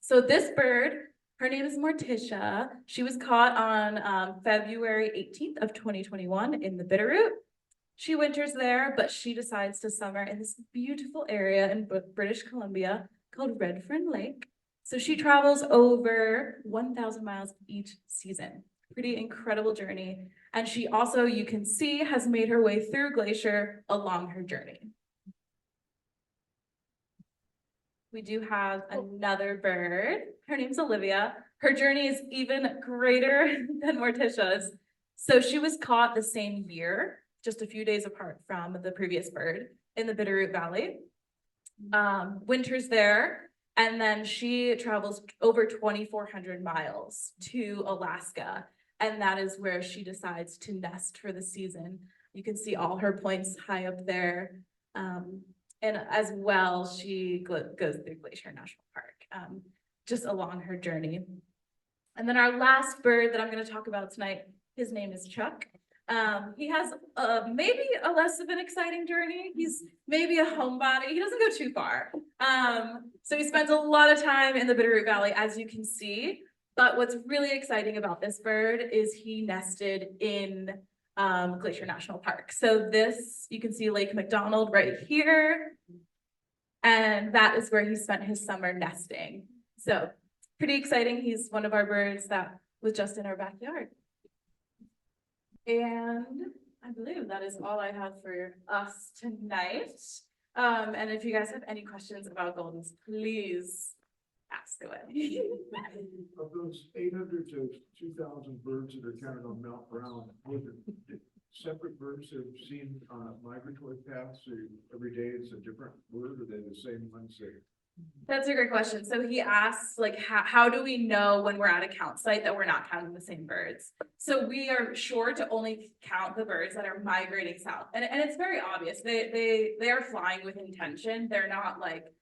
So this bird, her name is Morticia. She was caught on February 18th of 2021 in the Bitterroot. She winters there, but she decides to summer in this beautiful area in British Columbia called Redfern Lake. So she travels over 1,000 miles each season. Pretty incredible journey. And she also, you can see, has made her way through Glacier along her journey. We do have another bird. Her name's Olivia. Her journey is even greater than Morticia's. So she was caught the same year, just a few days apart from the previous bird in the Bitterroot Valley. Winters there, and then she travels over 2,400 miles to Alaska, and that is where she decides to nest for the season. You can see all her points high up there. And as well, she goes through Glacier National Park, just along her journey. And then our last bird that I'm going to talk about tonight, his name is Chuck. He has maybe a less of an exciting journey. He's maybe a homebody. He doesn't go too far. So he spends a lot of time in the Bitterroot Valley, as you can see. But what's really exciting about this bird is he nested in Glacier National Park. So this, you can see Lake McDonald right here. And that is where he spent his summer nesting. So pretty exciting. He's one of our birds that was just in our backyard. And I believe that is all I have for us tonight. And if you guys have any questions about Goldens, please ask away. Of those 800 to 2,000 birds that are counted on Mount Brown, were there separate birds that have seen migratory paths? Or every day it's a different bird, or are they the same ones that? That's a great question. So he asks, like, how do we know when we're at a count site that we're not counting the same birds? So we are sure to only count the birds that are migrating south. And it's very obvious. They are flying with intention. They're not like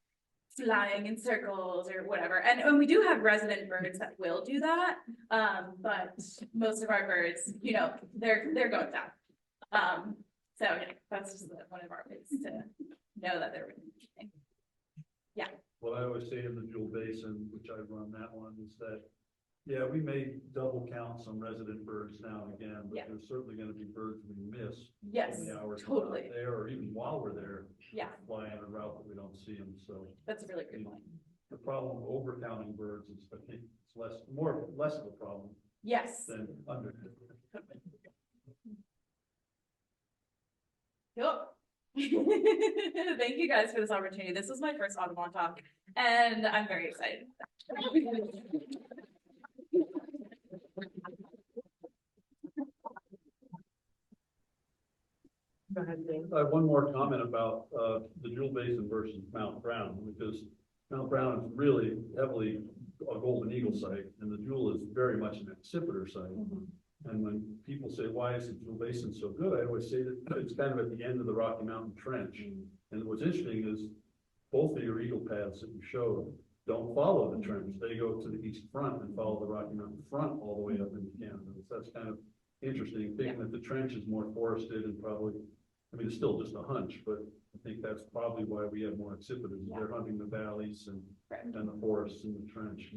flying in circles or whatever. And we do have resident birds that will do that. But most of our birds, you know, they're going south. So yeah, that's just one of our ways to know that they're really. Yeah. What I always say in the Jewel Basin, which I run that one, is that, yeah, we may double count some resident birds now and again, but Yeah. there's certainly gonna be birds we miss. Yes, in the hours we're not totally. there, or even while we're there, Yeah, flying a route that we don't see them, so. that's a really good point. The problem of overcounting birds is, I think, it's less of a problem Yes. than under. Yep. Thank you guys for this opportunity. This was my first Audubon talk and I'm very excited. Go ahead, Dave. I have one more comment about, the Jewel Basin versus Mount Brown, because Mount Brown is really heavily a golden eagle site, and the Jewel is very much an accipiter site. And when people say, why is the Jewel Basin so good? I always say that it's kind of at the end of the Rocky Mountain Trench. And what's interesting is both of your eagle paths that you showed don't follow the trench. They go to the east front and follow the Rocky Mountain front all the way up into Canada. So that's kind of interesting, thinking that the trench is more forested and probably, I mean, it's still just a hunch, but I think that's probably why we have more accipiters. They're hunting the valleys and the forests and the trench.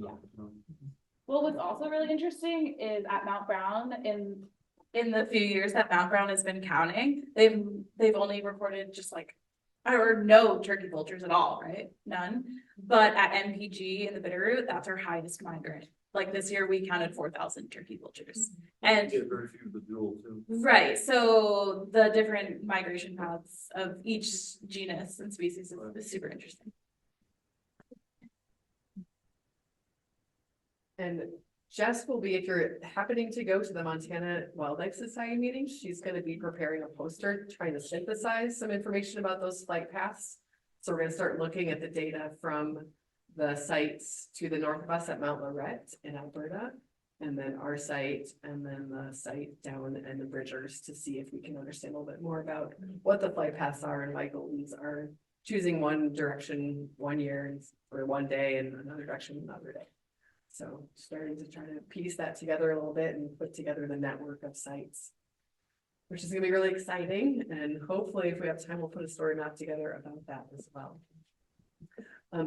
Well, what's also really interesting is at Mount Brown, in the few years that Mount Brown has been counting, they've only recorded just like, or no turkey vultures at all, right? None. But at MPG in the Bitterroot, that's our highest migrant. Like this year, we counted 4,000 turkey vultures. And Get very few of the Jewel too. right, so the different migration paths of each genus and species is super interesting. And Jess will be, if you're happening to go to the Montana Wildlife Society meeting, she's gonna be preparing a poster, trying to synthesize some information about those flight paths. So we're gonna start looking at the data from the sites to the north of us at Mount Lorette in Alberta. And then our site, and then the site down in the Bridgers to see if we can understand a little bit more about what the flight paths are and why Goldens are choosing one direction one year or one day and another direction another day. So starting to try to piece that together a little bit and put together the network of sites, which is gonna be really exciting. And hopefully if we have time, we'll put a story map together about that as well.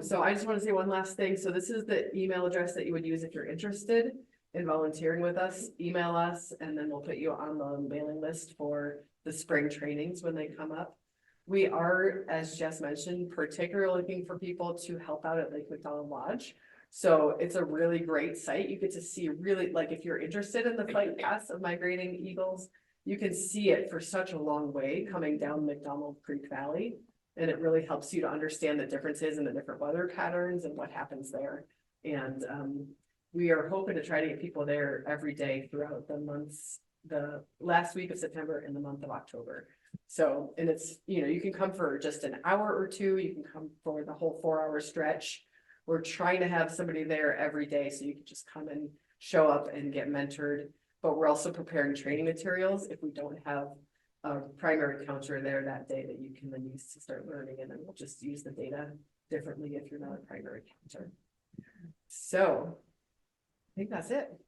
So I just want to say one last thing. So this is the email address that you would use if you're interested in volunteering with us. Email us and then we'll put you on the mailing list for the spring trainings when they come up. We are, as Jess mentioned, particularly looking for people to help out at Lake McDonald Lodge. So it's a really great site. You get to see really, like, if you're interested in the flight paths of migrating eagles, you can see it for such a long way coming down McDonald Creek Valley. And it really helps you to understand the differences in the different weather patterns and what happens there. And we are hoping to try to get people there every day throughout the months, the last week of September and the month of October. So, and it's, you know, you can come for just an hour or two, you can come for the whole 4-hour stretch. We're trying to have somebody there every day, so you can just come and show up and get mentored. But we're also preparing training materials if we don't have a primary counter there that day that you can then use to start learning, and then we'll just use the data differently if you're not a primary counter. So I think that's it.